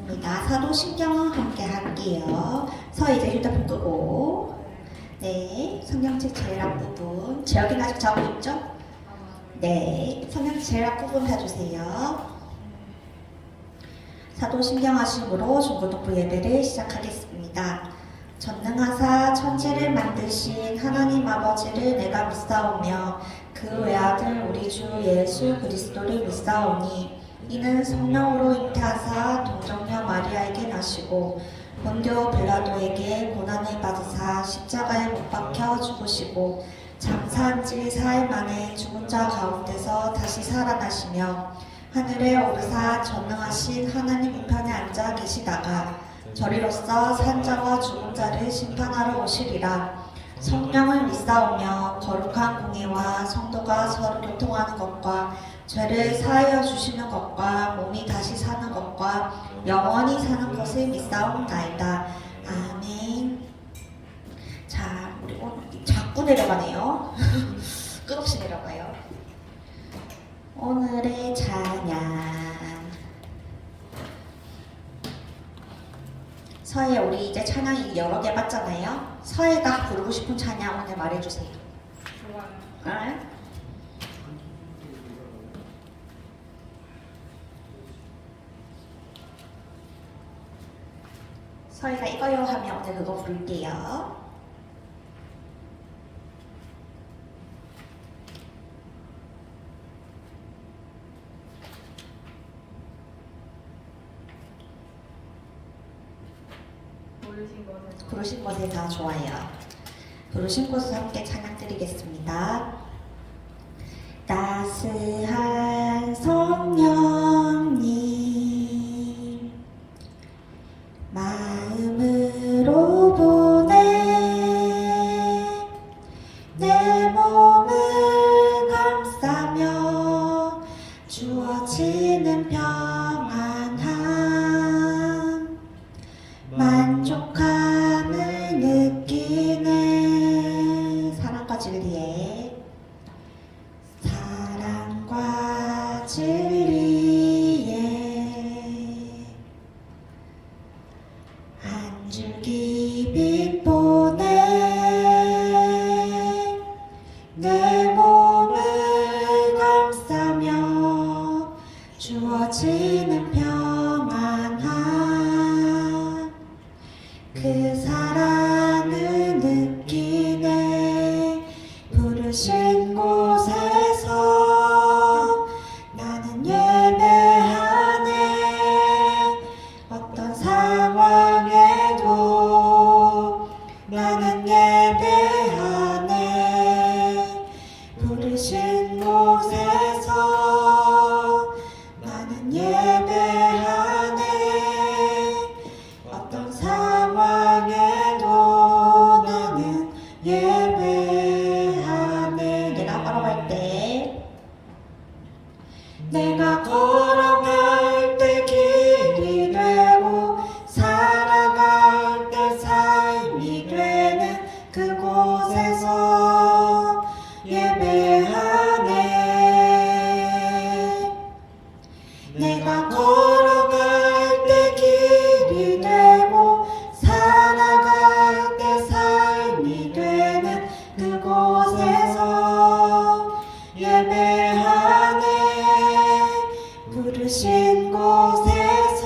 하겠습니다. 사도신경을 함께 할게요. 이제 휴대폰 끄고. 네, 성경책 제일 앞부분. 재혁이는 아직 자고 있죠? 네, 성경책 제일 앞부분 해주세요. 사도신경 하심으로 중고등부 예배를 시작하겠습니다. 전능하사 천지를 만드신 하나님 아버지를 내가 믿사오며 그 외아들 우리 주 예수 그리스도를 믿사오니 이는 성령으로 잉태하사 동정녀 마리아에게 나시고 본디오 빌라도에게 고난을 받으사 십자가에 못 박혀 죽으시고 장사한 지 4일 만에 죽은 자 가운데서 다시 살아나시며 하늘에 오르사 전능하신 하나님 우편에 앉아 계시다가 저리로서 산자와 죽은 자를 심판하러 오시리라. 성령을 믿사오며 거룩한 공예와 성도가 서로 교통하는 것과 죄를 사하여 주시는 것과 몸이 다시 사는 것과 영원히 사는 것을 믿사옵나이다. 아멘. 자, 우리 오늘 자꾸 내려가네요. 끝없이 내려가요. 오늘의 찬양. 서예, 우리 이제 찬양이 여러 개 봤잖아요. 서예가 부르고 싶은 찬양 오늘 말해주세요. 좋아요. 네? 서희가 이거요 하면 오늘 그거 부를게요. 부르신 것에 다 좋아요. 부르신 곳을 함께 찬양 드리겠습니다. 따스한 성령님 마음으로 보내 내 몸을 감싸며 주어지는 평안함 만족함을 느끼네. 사랑과 진리에 사랑과 진리에 한 줄기 빛 보내 내 몸을 감싸며 주어지는 평안함 그 사랑을 느끼네. 부르신 곳에서 나는 예배하네. 어떤 상황에도 나는 예배하네. 부르신 곳에서 나는 예배하네. 어떤 상황에도 나는 예배하네. 내가 걸어갈 때 내가 걸어갈 때 길이 되고 살아갈 때 삶이 되는 그곳에서 예배하네. 내가 걸어갈 때 길이 되고 살아갈 때 삶이 되는 그곳에서 예배하네. 부르신 곳에서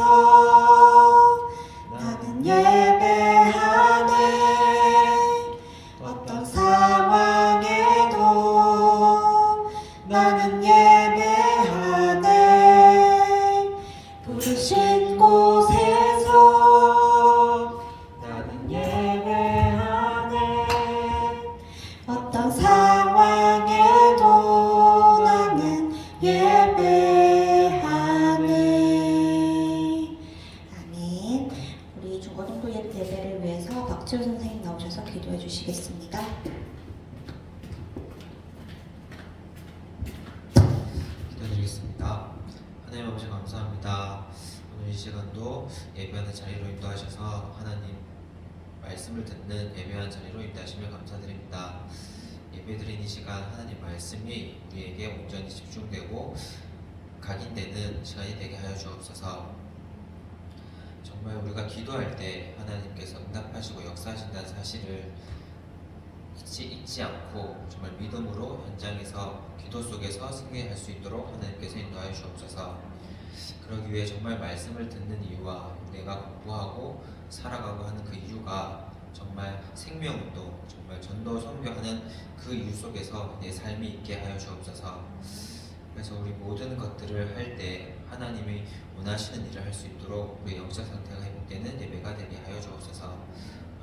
나는 예배하네. 어떤 상황에도 나는 예배하네. 부르신 곳에서 나는 예배하네. 어떤 상황에도 나는 예배하네. 아멘. 우리 중고등부 예배를 위해서 박지호 선생님 나오셔서 기도해 주시겠습니다. 기도드리겠습니다. 하나님 아버지 감사합니다. 오늘 이 시간도 예배하는 자리로 인도하셔서 하나님 말씀을 듣는 예배하는 자리로 인도하시며 감사드립니다. 예배드린 이 시간 하나님 말씀이 우리에게 온전히 집중되고 각인되는 시간이 되게 하여 주옵소서. 정말 우리가 기도할 때 하나님께서 응답하시고 역사하신다는 사실을 잊지 않고 정말 믿음으로 현장에서 기도 속에서 승리할 수 있도록 하나님께서 인도하여 주옵소서. 그러기 위해 정말 말씀을 듣는 이유와 내가 공부하고 살아가고 하는 그 이유가 정말 생명운동, 정말 전도 선교하는 그 이유 속에서 내 삶이 있게 하여 주옵소서. 그래서 우리 모든 것들을 할 때 하나님이 원하시는 일을 할 수 있도록 우리 영적 상태가 회복되는 예배가 되게 하여 주옵소서.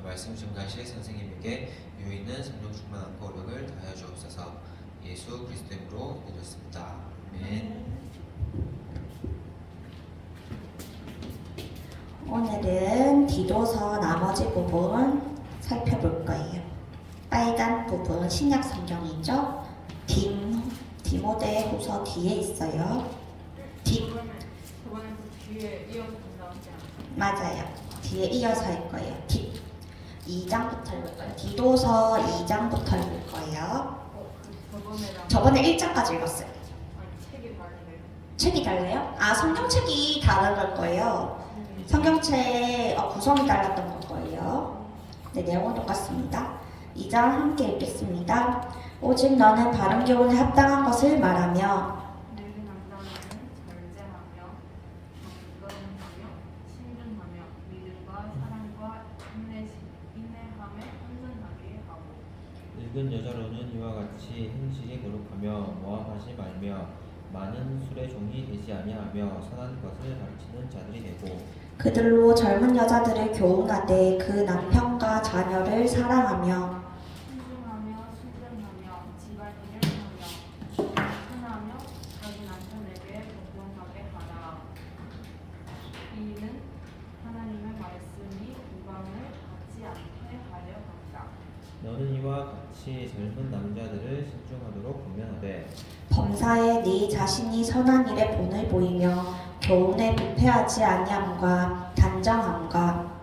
말씀 증가실 선생님에게 여유 있는 성령 충만한 고백을 다하여 주옵소서. 예수 그리스도 이름으로 기도했습니다. 아멘. 오늘은 디도서 나머지 부분 살펴볼 거예요. 빨간 부분 신약 성경이죠. 디모데후서 뒤에 있어요. 저번에 그 뒤에 이어서 나오지 않아요? 맞아요. 뒤에 이어서 할 거예요. 2장부터 읽을 거예요. 디도서 2장부터 읽을 거예요. 저번에랑 저번에 1장까지 읽었어요. 아니 책이 다른데요? 책이 달라요? 아, 성경책이 다른 걸 거예요. 성경책 구성이 달랐던 걸 거예요. 네, 내용은 똑같습니다. 2장 함께 읽겠습니다. 오직 너는 바른 교훈에 합당한 것을 말하며 늙은 남자는 절제하며 경건하며 신중하며 믿음과 사랑과 인내함에 온전하게 하고 늙은 여자로는 이와 같이 행실이 거룩하며 모함하지 말며 많은 술의 종이 되지 아니하며 선한 것을 가르치는 자들이 되고 그들로 젊은 여자들을 교훈하되 그 남편과 자녀를 사랑하며 신중하며 순전하며 집안일을 하며 순하며 자기 남편에게 복종하게 하라. 이는 하나님의 말씀이 우방을 받지 않게 하려 합니다. 너는 이와 같이 젊은 남자들을 신중하도록 권면하되 범사에 네 자신이 선한 일에 본을 보이며 교훈에 부패하지 아니함과 단정함과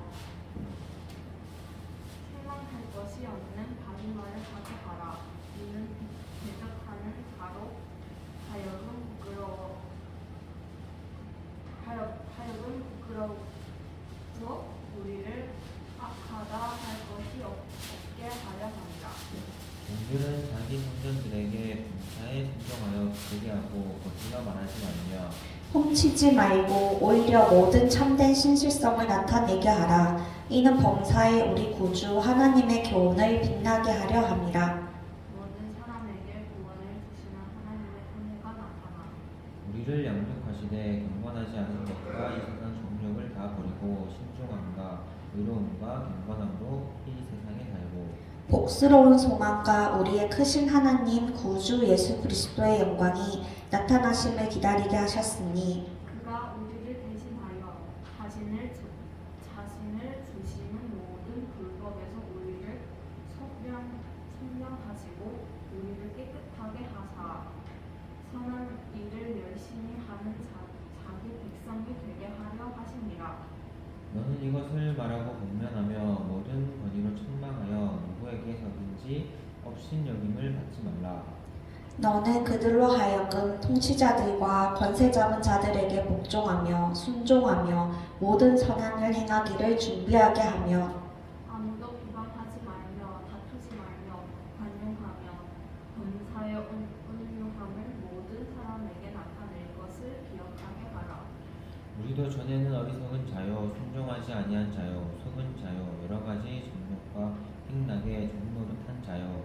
생각할 것이 없는 바른 말을 하게 하라. 이는 대적하는 자로 하여금 부끄러워 우리를 악하다 할 것이 없게 하려 합니다. 종들은 자기 성전들에게 범사에 순종하여 부르게 하고 거짓말 말하지 말며 훔치지 말고 오히려 모든 참된 신실성을 나타내게 하라. 이는 범사에 우리 구주 하나님의 교훈을 빛나게 하려 함이라. 모든 사람에게 구원을 주시는 하나님의 은혜가 나타나 우리를 양육하시되 경건하지 않은 것과 이 세상 정욕을 다 버리고 신중함과 의로움과 경건함으로 이 세상에 살고 복스러운 소망과 우리의 크신 하나님 구주 예수 그리스도의 영광이 나타나심을 기다리게 하셨으니 그가 우리를 대신하여 자신을 주시는 모든 불법에서 우리를 속량하시고 우리를 깨끗하게 하사 선한 일을 열심히 하는 자기 백성이 되게 하려 하심이라. 너는 이것을 말하고 권면하며 모든 권위로 책망하여 누구에게서든지 업신여김을 받지 말라. 너는 그들로 하여금 통치자들과 권세 잡은 자들에게 복종하며 순종하며 모든 선한 일 행하기를 준비하게 하며 아무도 비방하지 말며 다투지 말며 관용하며 범사의 온유함을 모든 사람에게 나타낼 것을 기억하게 하라. 우리도 전에는 어리석은 자요 순종하지 아니한 자요 속은 자요 여러 가지 정욕과 행락에 종노릇한 자요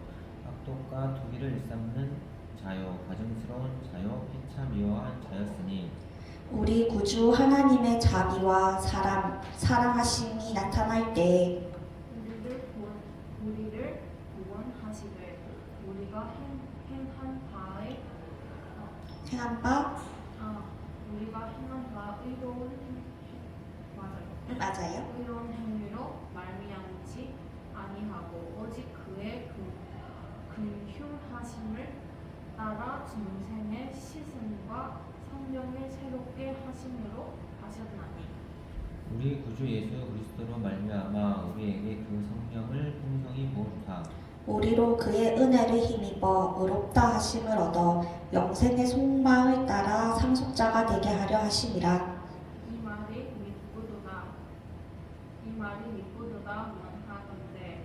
악독과 투기를 일삼는 자요 가증스러운 자요 피차 미워한 자였으니 우리 구주 하나님의 자비와 사랑하심이 나타날 때 우리를 구원하시되 우리가 행한 바 맞아요. 의로운 행위로 말미암지 아니하고 오직 그의 긍휼하심을 따라 중생의 시선과 성령을 새롭게 하심으로 하셨나니 우리 구주 예수 그리스도로 말미암아 우리에게 그 성령을 풍성히 부어주사 우리로 그의 은혜를 힘입어 의롭다 하심을 얻어 영생의 속마을 따라 상속자가 되게 하려 하심이라. 이 말이 믿고도다. 말이 미쁘도다 하던데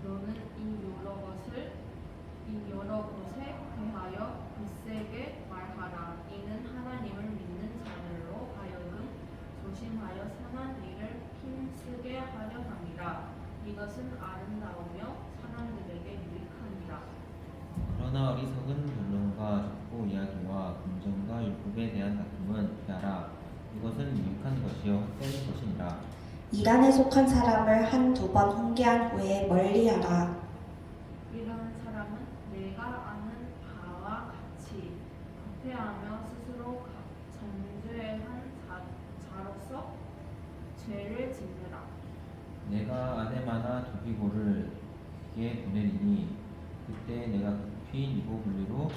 너는 이 여러 것에 대하여 굳세게 말하라. 이는 하나님을 믿는 자들로 하여금 조심하여 선한 일을 힘쓰게 하려 함이라. 이것은 아름다우며 사람들에게 유익하니라. 그러나 어리석은 변론과 족보 이야기와 금전과 율법에 대한 다툼은 피하라. 이것은 유익한 것이요 헛되는 것이니라. 이란에 속한 사람을 한두 번 훈계한 후에 멀리하라. 이런 사람은 내가 아는 바와 같이 부패하며 스스로 정죄한 자로서 죄를 짓느라. 내가 아내마나 도비고를 그에게 보내리니 그때 내가 급히 이고 분리로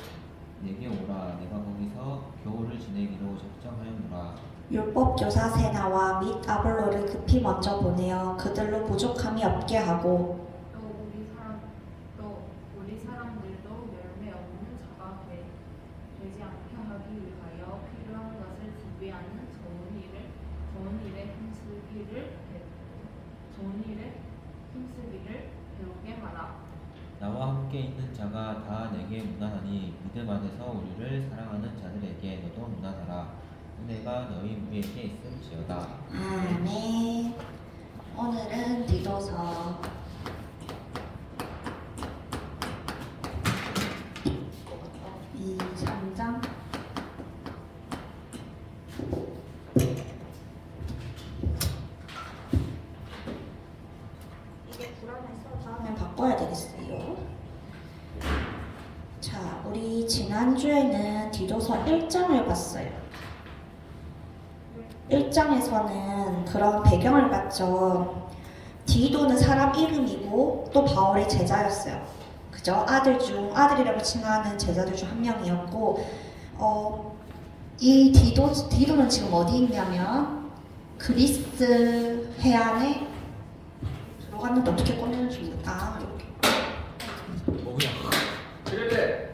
내게 오라. 내가 거기서 겨울을 지내기로 작정하였노라. 율법교사 세나와 및 아볼로를 급히 먼저 보내어 그들로 부족함이 없게 하고 또 우리 사람들도 열매 없는 자가 되지 않게 하기 위하여 필요한 것을 구비하는 좋은 일에 힘쓰기를 배우게 하라. 나와 함께 있는 자가 다 내게 무난하니 믿음 안에서 우리를 사랑하는 자들에게 너도 무난하라. 은혜가 너희 우리에게 있을지어다. 아멘. 오늘은 디도서 3장 이게 불안해서 다음에 바꿔야 되겠어요. 자, 우리 지난주에는 디도서 1장을 봤어요. 1장에서는 그런 배경을 봤죠. 디도는 사람 이름이고 또 바울의 제자였어요. 그죠? 아들이라고 칭하는 제자들 중 한 명이었고, 이 디도는 지금 어디 있냐면 그리스 해안에 들어갔는데 어떻게 꺼내는 줄 모르겠다. 아, 이렇게. 뭐야? 그래.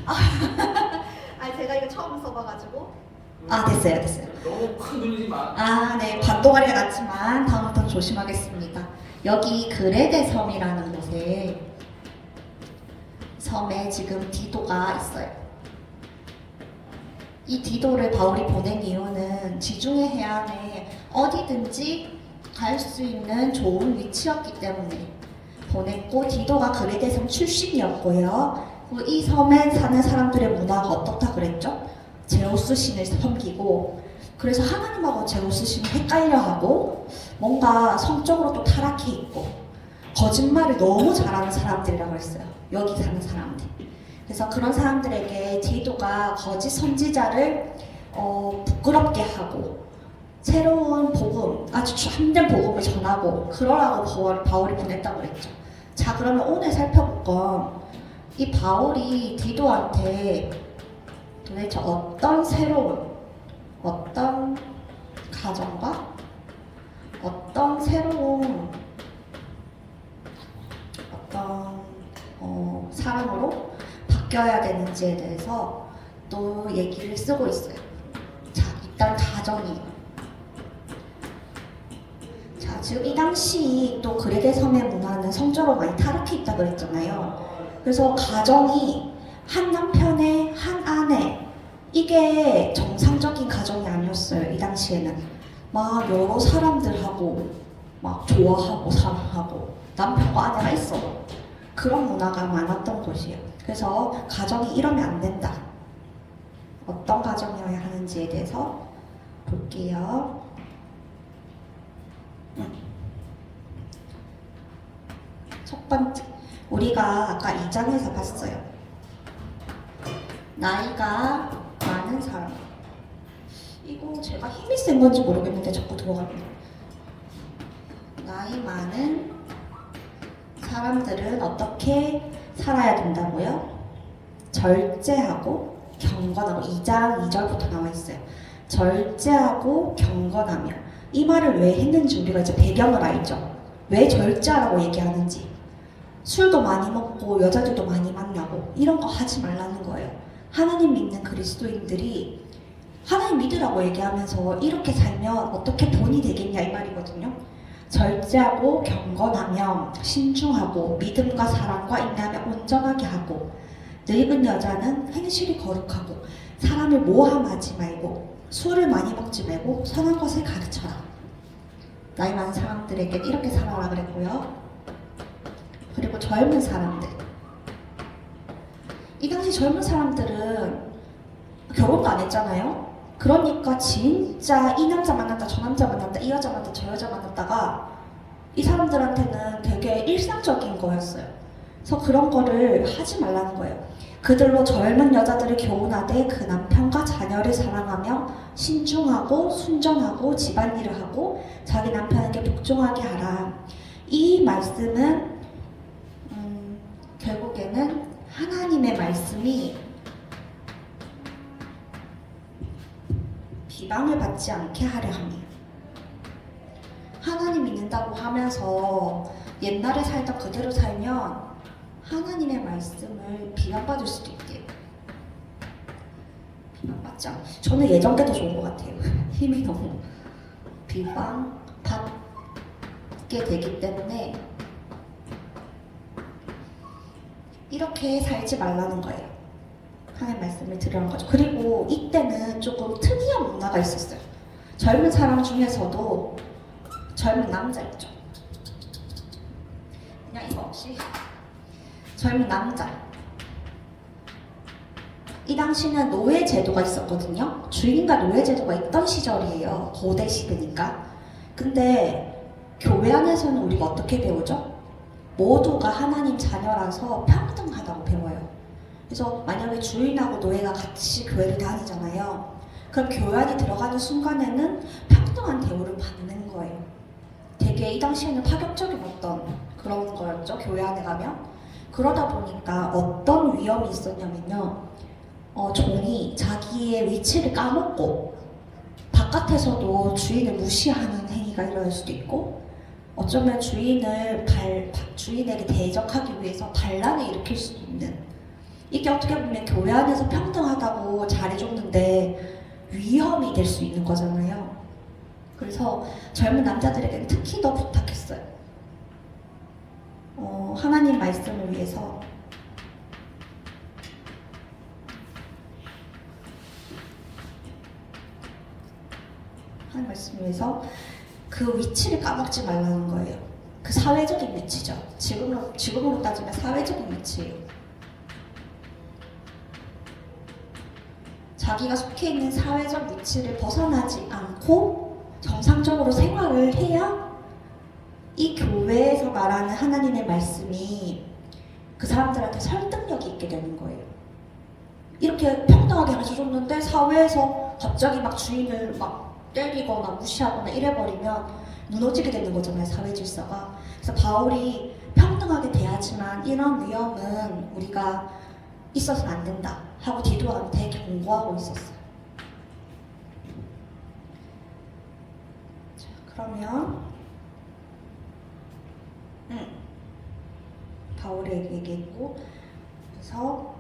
아, 제가 이거 처음 써봐가지고. 아, 됐어요. 너무 큰 돌리지 마. 아, 네. 반동아리가 났지만 다음부터 조심하겠습니다. 여기 그레데 섬이라는 섬에 지금 디도가 있어요. 이 디도를 바울이 보낸 이유는 지중해 해안에 어디든지 갈 수 있는 좋은 위치였기 때문에 보냈고, 디도가 그레데 섬 출신이었고요. 그리고 이 섬에 사는 사람들의 문화가 어떻다 그랬죠? 제우스 신을 섬기고, 그래서 하나님하고 제우스 신을 헷갈려하고 뭔가 성적으로 또 타락해 있고 거짓말을 너무 잘하는 사람들이라고 했어요. 여기 사는 사람들. 그래서 그런 사람들에게 디도가 거짓 선지자를 부끄럽게 하고 새로운 복음, 아주 참된 복음을 전하고 그러라고 바울이 보냈다고 그랬죠. 자, 그러면 오늘 살펴볼 건 이 바울이 디도한테 도대체 어떤 새로운, 어떤 가정과 어떤 새로운 사람으로 바뀌어야 되는지에 대해서 또 얘기를 쓰고 있어요. 자, 일단 가정이에요. 자, 지금 이 당시 또 그레데 섬의 문화는 성적으로 많이 타락해 있다고 그랬잖아요. 그래서 가정이 한 남편에 한 아내, 이게 정상적인 가정이 아니었어요. 이 당시에는 막 여러 사람들하고 막 좋아하고 사랑하고 남편과 아내가 있어. 그런 문화가 많았던 곳이에요. 그래서 가정이 이러면 안 된다. 어떤 가정이어야 하는지에 대해서 볼게요. 첫 번째, 우리가 아까 2장에서 봤어요. 나이가 많은 사람. 이거 제가 힘이 센 건지 모르겠는데 자꾸 들어갑니다. 나이 많은 사람들은 어떻게 살아야 된다고요? 절제하고 경건하고 2장 2절부터 나와 있어요. 절제하고 경건하며. 이 말을 왜 했는지 우리가 이제 배경을 알죠. 왜 절제하라고 얘기하는지. 술도 많이 먹고 여자들도 많이 만나고 이런 거 하지 말라는 거예요. 하나님 믿는 그리스도인들이 하나님 믿으라고 얘기하면서 이렇게 살면 어떻게 돈이 되겠냐 이 말이거든요. 절제하고 경건하며 신중하고 믿음과 사랑과 인내하며 온전하게 하고 늙은 여자는 행실이 거룩하고 사람을 모함하지 말고 술을 많이 먹지 말고 선한 것을 가르쳐라. 나이 많은 사람들에게 이렇게 살아라 그랬고요. 그리고 젊은 사람들, 이 당시 젊은 사람들은 결혼도 안 했잖아요. 그러니까 진짜 이 남자 만났다 저 남자 만났다 이 여자 만났다 저 여자 만났다가 이 사람들한테는 되게 일상적인 거였어요. 그래서 그런 거를 하지 말라는 거예요. 그들로 젊은 여자들을 교훈하되 그 남편과 자녀를 사랑하며 신중하고 순전하고 집안일을 하고 자기 남편에게 복종하게 하라. 이 말씀은 결국에는 하나님의 말씀이 비방을 받지 않게 하려 합니다. 하나님 믿는다고 하면서 옛날에 살던 그대로 살면 하나님의 말씀을 비방받을 수도 있대요. 비방받지 않. 저는 예전 게 더 좋은 것 같아요. 힘이 너무 비방받게 되기 때문에 이렇게 살지 말라는 거예요. 하나님 말씀을 들으라는 거죠. 그리고 이때는 조금 특이한 문화가 있었어요. 젊은 사람 중에서도 젊은 남자 있죠. 그냥 이거 없이 젊은 남자. 이 당시는 노예 제도가 있었거든요. 주인과 노예 제도가 있던 시절이에요. 고대 시대니까. 근데 교회 안에서는 우리가 어떻게 배우죠? 모두가 하나님 자녀라서 평등하다고 배워요. 그래서 만약에 주인하고 노예가 같이 교회를 다니잖아요. 그럼 교회 안에 들어가는 순간에는 평등한 대우를 받는 거예요. 되게 이 당시에는 파격적인 어떤 그런 거였죠. 교회 안에 가면. 그러다 보니까 어떤 위험이 있었냐면요. 종이 자기의 위치를 까먹고 바깥에서도 주인을 무시하는 행위가 일어날 수도 있고 어쩌면 주인에게 대적하기 위해서 반란을 일으킬 수도 있는 이게 어떻게 보면 교회 안에서 평등하다고 잘해줬는데 위험이 될 수 있는 거잖아요. 그래서 젊은 남자들에게는 특히 더 부탁했어요. 하나님 말씀을 위해서 하나님 말씀을 위해서 그 위치를 까먹지 말라는 거예요. 그 사회적인 위치죠. 지금으로 따지면 사회적인 위치예요. 자기가 속해 있는 사회적 위치를 벗어나지 않고 정상적으로 생활을 해야 이 교회에서 말하는 하나님의 말씀이 그 사람들한테 설득력이 있게 되는 거예요. 이렇게 평등하게 가르쳐줬는데 사회에서 갑자기 막 주인을 막 때리거나 무시하거나 이래버리면 무너지게 되는 거잖아요, 사회 질서가. 그래서 바울이 평등하게 대하지만 이런 위험은 우리가 있어서는 안 된다 하고 디도한테 경고하고 있었어요. 자, 그러면 바울에게 얘기했고, 그래서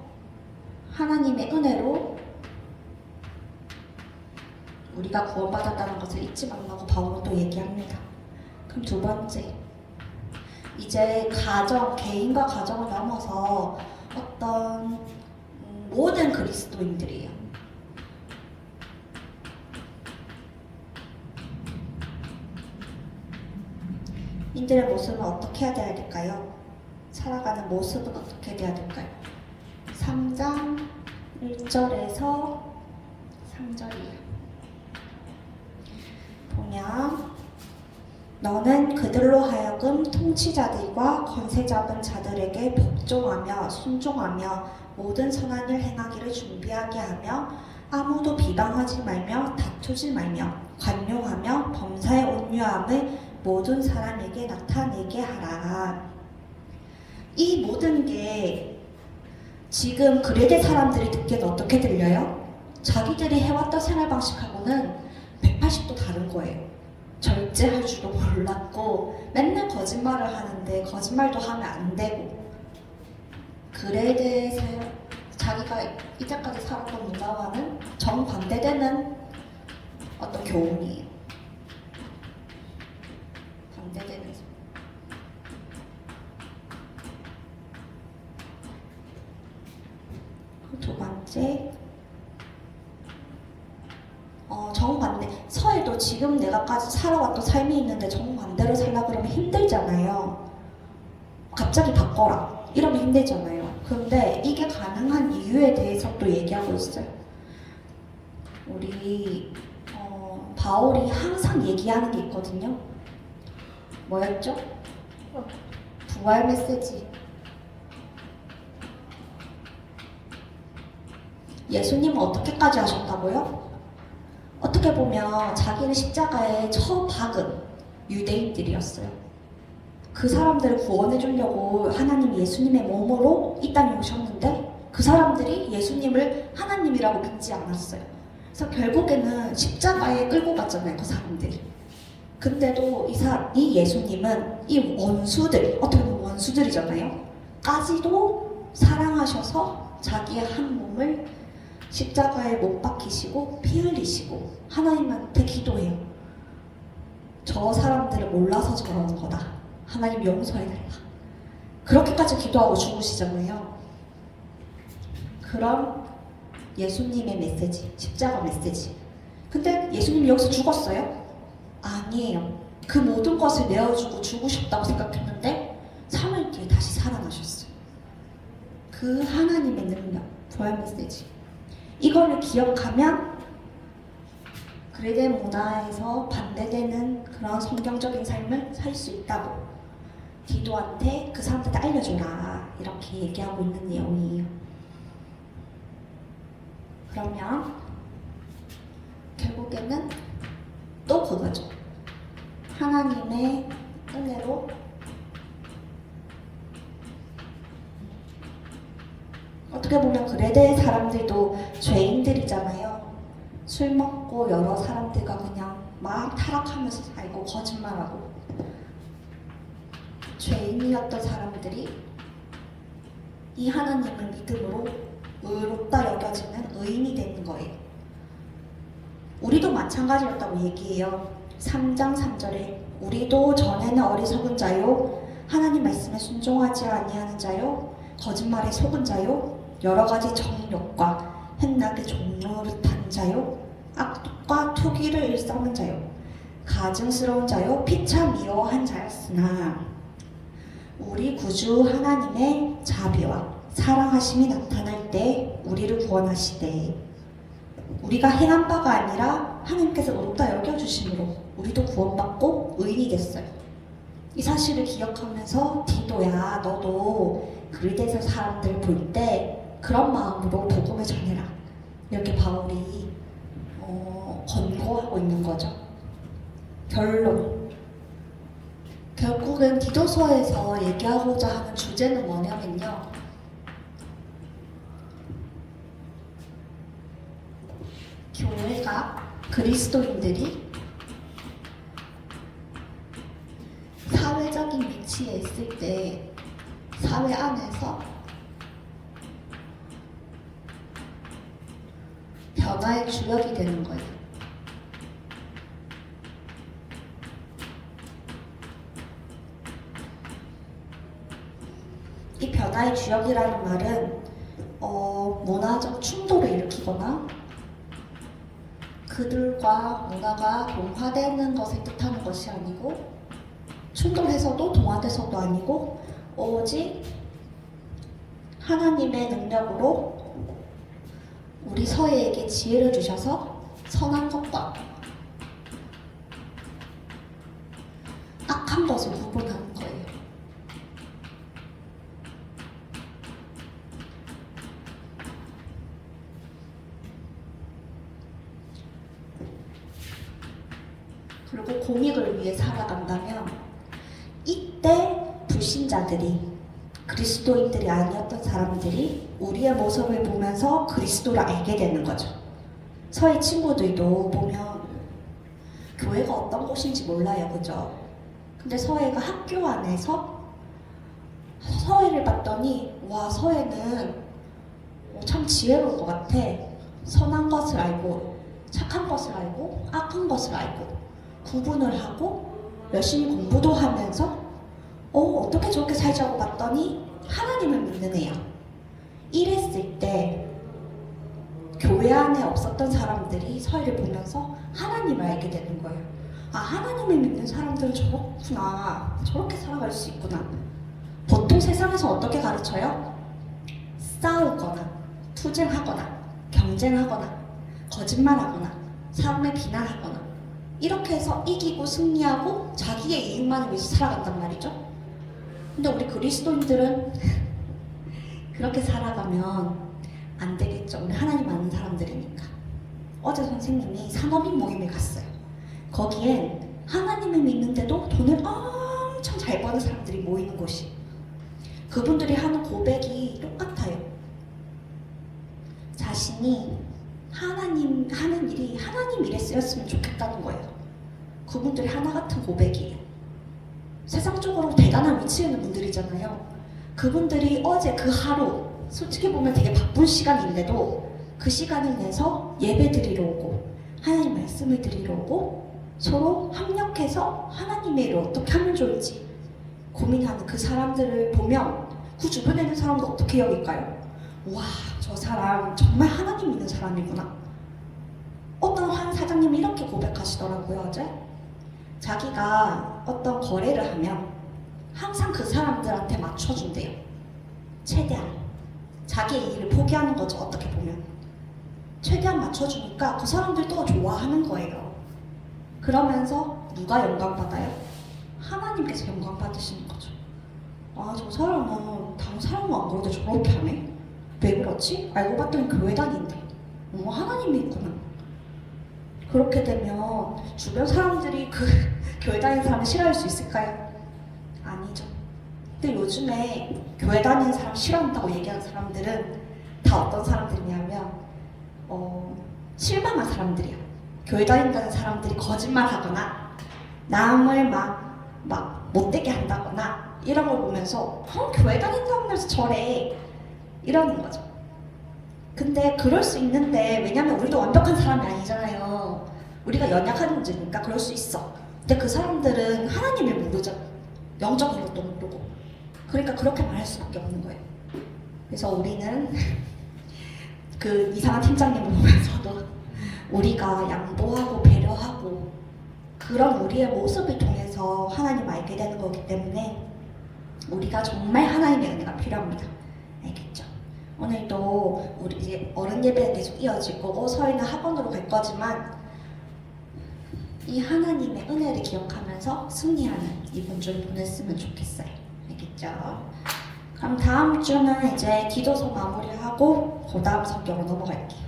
하나님의 은혜로 우리가 구원받았다는 것을 잊지 말라고 바울은 또 얘기합니다. 그럼 두 번째, 이제 개인과 가정을 넘어서 어떤 모든 그리스도인들이에요. 인들의 모습은 어떻게 해야 될까요? 살아가는 모습은 어떻게 돼야 될까요? 3장 1절에서 3절이에요. 보면 너는 그들로 하여금 통치자들과 권세 잡은 자들에게 복종하며 순종하며 모든 선한 일 행하기를 준비하게 하며 아무도 비방하지 말며 다투지 말며 관용하며 범사의 온유함을 모든 사람에게 나타내게 하라. 이 모든 게 지금 그레데 사람들이 듣기에는 어떻게 들려요? 자기들이 해왔던 생활 방식하고는 180도 다른 거예요. 절제할 줄도 몰랐고 맨날 거짓말을 하는데 거짓말도 하면 안 되고 그레데 자기가 이때까지 살았던 문화와는 정반대되는 어떤 교훈이에요. 반대되는. 두 번째, 정반대. 서해도 지금 내가까지 살아왔던 삶이 있는데 정반대로 살라 그러면 힘들잖아요. 갑자기 바꿔라 이러면 힘들잖아요. 그런데 이게 가능한 이유에 대해서 또 얘기하고 있어요. 우리 바울이 항상 얘기하는 게 있거든요. 뭐였죠? 부활 메시지. 예수님은 어떻게까지 하셨다고요? 어떻게 보면 자기를 십자가에 처박은 유대인들이었어요. 그 사람들을 구원해 주려고 하나님 예수님의 몸으로 이 땅에 오셨는데 그 사람들이 예수님을 하나님이라고 믿지 않았어요. 그래서 결국에는 십자가에 끌고 갔잖아요, 그 사람들이. 근데도 이 예수님은 이 원수들, 어떻게 보면 원수들이잖아요. 까지도 사랑하셔서 자기의 한 몸을 십자가에 못 박히시고 피 흘리시고 하나님한테 기도해요. 저 사람들을 몰라서 저러는 거다. 하나님 용서해달라. 그렇게까지 기도하고 죽으시잖아요. 그런 예수님의 메시지, 십자가 메시지. 근데 예수님이 여기서 죽었어요? 아니에요. 그 모든 것을 내어주고 죽으셨다고 생각했는데 3일 뒤에 다시 살아나셨어요. 그 하나님의 능력, 부활 메시지. 이거를 기억하면 그레데 문화에서 반대되는 그런 성경적인 삶을 살 수 있다고 디도한테 그 사람들한테 알려줘라 이렇게 얘기하고 있는 내용이에요. 그러면 결국에는 또 그거죠. 하나님의 은혜로 어떻게 보면 그레데 사람들도 죄인들이잖아요. 술 먹고 여러 사람들과 그냥 막 타락하면서 살고 거짓말하고 죄인이었던 사람들이 이 하나님을 믿음으로 의롭다 여겨지는 의인이 되는 거예요. 우리도 마찬가지였다고 얘기해요. 3장 3절에 우리도 전에는 어리석은 자요 하나님 말씀에 순종하지 아니하는 자요 거짓말에 속은 자요 여러 가지 정욕과 행락의 종노릇한 자요 악독과 투기를 일삼은 자요 가증스러운 자요 피차 미워한 자였으나 우리 구주 하나님의 자비와 사랑하심이 나타날 때 우리를 구원하시되 우리가 행한 바가 아니라 하나님께서 의롭다 여겨주심으로 우리도 구원받고 의인이 됐어요. 이 사실을 기억하면서 디도야 너도 그리스도 사람들 볼 때 그런 마음으로 복음을 전해라 이렇게 바울이 권고하고 있는 거죠. 결론 결국은 디도서에서 얘기하고자 하는 주제는 뭐냐면요, 교회가 그리스도인들이 사회적인 위치에 있을 때 사회 안에서 변화의 주역이 되는 거예요. 이 변화의 주역이라는 말은 문화적 충돌을 일으키거나 그들과 문화가 동화되는 것을 뜻하는 것이 아니고 충돌해서도 동화돼서도 아니고 오직 하나님의 능력으로 우리 서해에게 지혜를 주셔서 선한 것과 악한 것을 구분하는 거예요. 그리고 공익을 위해 살아간다면 이때 불신자들이 그리스도인들이 아니었던 사람들이 우리의 모습을 보면서 그리스도를 알게 되는 거죠. 서해 친구들도 보면 교회가 어떤 곳인지 몰라요, 그죠? 근데 서해가 학교 안에서 서해를 봤더니 와, 서해는 참 지혜로울 것 같아. 선한 것을 알고 착한 것을 알고 악한 것을 알고 구분을 하고 열심히 공부도 하면서 어떻게 저렇게 살자고 봤더니 하나님을 믿는 애야. 이랬을 때 교회 안에 없었던 사람들이 서희를 보면서 하나님을 알게 되는 거예요. 아, 하나님을 믿는 사람들은 저렇구나. 저렇게 살아갈 수 있구나. 보통 세상에서 어떻게 가르쳐요? 싸우거나 투쟁하거나 경쟁하거나 거짓말하거나 사람을 비난하거나 이렇게 해서 이기고 승리하고 자기의 이익만을 위해서 살아간단 말이죠. 근데 우리 그리스도인들은 그렇게 살아가면 안 되겠죠. 우리 하나님 아는 사람들이니까. 어제 선생님이 산업인 모임에 갔어요. 거기엔 하나님을 믿는데도 돈을 엄청 잘 버는 사람들이 모이는 곳이. 그분들이 하는 고백이 똑같아요. 자신이 하나님 하는 일이 하나님 일에 쓰였으면 좋겠다는 거예요. 그분들이 하나 같은 고백이에요. 세상적으로 대단한 위치에 있는 분들이잖아요. 그분들이 어제 그 하루 솔직히 보면 되게 바쁜 시간인데도 그 시간을 내서 예배 드리러 오고 하나님 말씀을 드리러 오고 서로 협력해서 하나님의 일을 어떻게 하면 좋을지 고민하는 그 사람들을 보면 그 주변에 있는 사람도 어떻게 여길까요? 와, 저 사람 정말 하나님 믿는 사람이구나. 어떤 한 사장님이 이렇게 고백하시더라고요. 어제 자기가 어떤 거래를 하면 항상 그 사람들한테 맞춰준대요. 최대한 자기의 일을 포기하는 거죠. 어떻게 보면 최대한 맞춰주니까 그 사람들도 좋아하는 거예요. 그러면서 누가 영광 받아요? 하나님께서 영광 받으시는 거죠. 아, 저 사람은 다른 사람은 안 그러는데 저렇게 하네? 왜 그렇지? 알고 봤더니 교회 다닌대. 하나님이 있구나. 그렇게 되면 주변 사람들이 그 교회 다니는 사람을 싫어할 수 있을까요? 아니죠. 근데 요즘에 교회 다니는 사람 싫어한다고 얘기하는 사람들은 다 어떤 사람들이냐면 실망한 사람들이야. 교회 다닌다는 사람들이 거짓말하거나 남을 막 못되게 한다거나 이런 걸 보면서 교회 다니는 사람들에서 저래 이러는 거죠. 근데 그럴 수 있는데 왜냐면 우리도 완벽한 사람이 아니잖아요. 우리가 연약한 존재니까 그럴 수 있어. 근데 그 사람들은 하나님을 모르죠. 영적인 것도 모르고. 그러니까 그렇게 말할 수밖에 없는 거예요. 그래서 우리는 그 이상한 팀장님을 보면서도 우리가 양보하고 배려하고 그런 우리의 모습을 통해서 하나님 알게 되는 거기 때문에 우리가 정말 하나님의 은혜가 필요합니다. 알겠죠? 오늘도 우리 이제 어른 예배는 계속 이어질 거고 서희는 학원으로 갈 거지만 이 하나님의 은혜를 기억하면서 승리하는 이번 주를 보냈으면 좋겠어요. 알겠죠? 그럼 다음 주는 이제 기도서 마무리하고 그 다음 성경으로 넘어갈게요.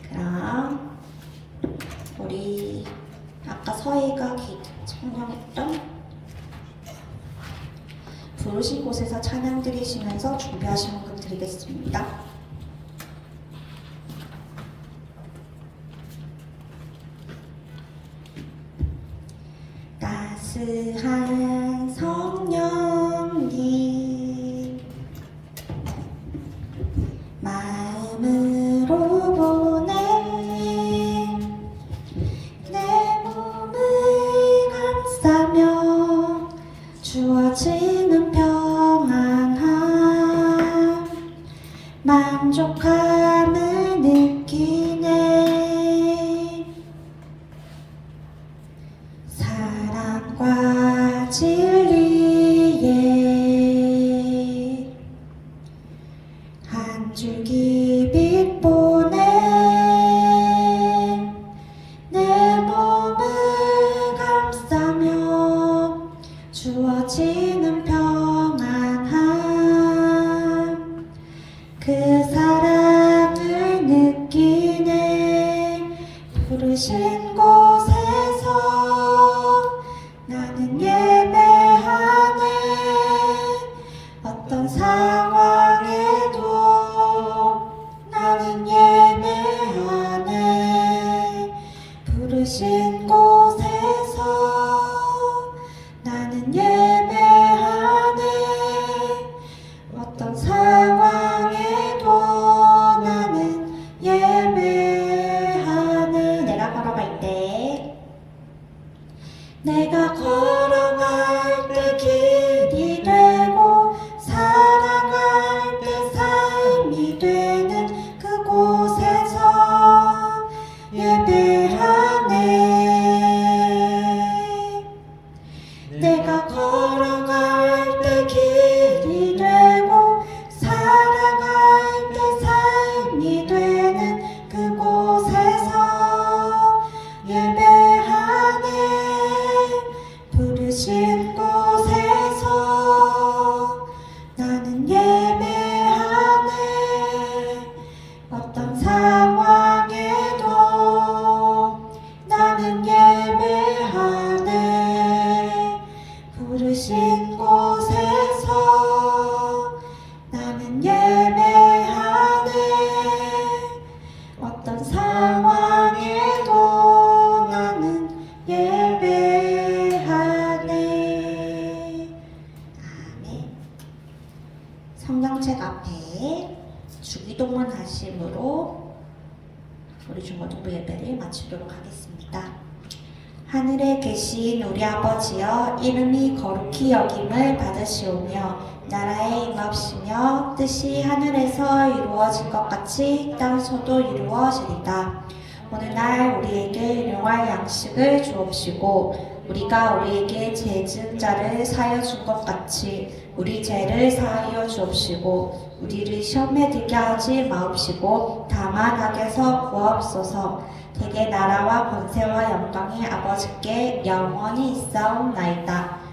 그럼 우리 아까 서희가 찬양했던 부르신 곳에서 찬양 드리시면서 준비하신 만큼 드리겠습니다. 따스한 성령님 마음으로 보내 내 몸을 감싸며 주어지는 평안함 만족함을 느끼네 사랑과 진리에 한 줄기 빛 보내 내 몸을 감싸며 주어지는 평안함 그 사랑을 느끼네 부르신 곳에서 나는 예배하리 내가 걸어갈 때 길이 되고 살아갈 때 삶이 되는 그곳에서 예배하네. 내가 걸어갈 때 길이 되고 살아갈 때 삶이 되는 그곳에서 예배하네. 부르신 곳에서 나는 예배하네. 어떤 상황에도 나는 예배하네. 부르신 곳에서 나는 예배하네. 어떤 상황에도 나는 예배하네. 아멘. 성경책 앞에 주기도문 하심으로 우리 중고등부 예배를 마치도록 하겠습니다. 하늘에 계신 우리 아버지여, 이름이 거룩히 여김을 받으시오며 나라의 임합시며 뜻이 하늘에서 이루어진 것 같이 땅에서도 이루어지리다. 오늘날 우리에게 일용할 양식을 주옵시고 우리가 우리에게 죄 지은 자를 사하여 준 것 같이 우리 죄를 사하여 주옵시고 우리를 시험에 들게 하지 마옵시고 다만 악에서 구하옵소서. 대개 나라와 권세와 영광이 아버지께 영원히 있사옵나이다.